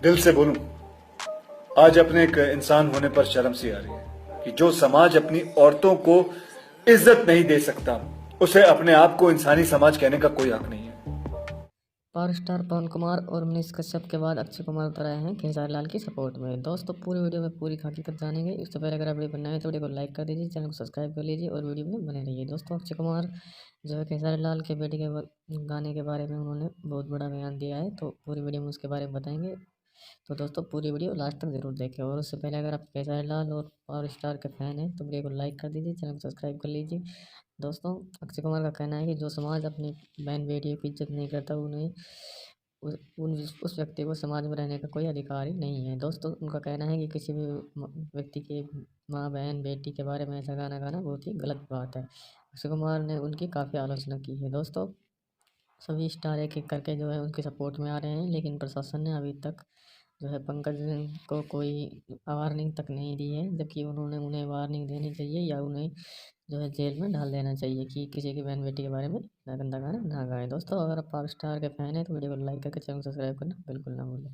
दिल से बोलूं, आज अपने एक इंसान होने पर शर्म सी आ रही है कि जो समाज अपनी औरतों को इज्जत नहीं दे सकता, उसे अपने आप को इंसानी समाज कहने का कोई हक नहीं है। पावर स्टार पवन कुमार और मनीष कश्यप के बाद अक्षय कुमार उतर आए हैं खेसारी लाल की सपोर्ट में। दोस्तों पूरी वीडियो में पूरी हकीकत जानेंगे। इससे पहले अगर आप वीडियो बनाए तो वीडियो को लाइक कर दीजिए, चैनल को सब्सक्राइब कर लीजिए और वीडियो में बने रहिए। दोस्तों अक्षय कुमार जो है खेसारी लाल के बेटे के गाने के बारे में उन्होंने बहुत बड़ा बयान दिया है, तो पूरी वीडियो में उसके बारे में बताएंगे। तो दोस्तों पूरी वीडियो लास्ट तक जरूर देखें। और उससे पहले अगर आप खेसारी लाल और पावर स्टार के फैन हैं तो वीडियो को लाइक कर दीजिए, चैनल को सब्सक्राइब कर लीजिए। दोस्तों अक्षय कुमार का कहना है कि जो समाज अपनी बहन बेटियों की इज्जत नहीं करता उन्हें उस व्यक्ति को समाज में रहने का कोई अधिकार ही नहीं है। दोस्तों उनका कहना है कि किसी भी व्यक्ति के माँ बहन बेटी के बारे में ऐसा गाना गाना बहुत ही गलत बात है। अक्षय कुमार ने उनकी काफ़ी आलोचना की है। दोस्तों सभी स्टार एक एक करके जो है उनके सपोर्ट में आ रहे हैं, लेकिन प्रशासन ने अभी तक जो है पंकज को कोई वार्निंग तक नहीं दी है, जबकि उन्होंने उन्हें वार्निंग देनी चाहिए या उन्हें जो है जेल में डाल देना चाहिए कि किसी की बहन बेटी के बारे में इतना गंदा गाना ना गाएं। दोस्तों अगर आप पावर स्टार के फैन हैं तो वीडियो को लाइक करके चैनल को सब्सक्राइब करना बिल्कुल ना भूलें।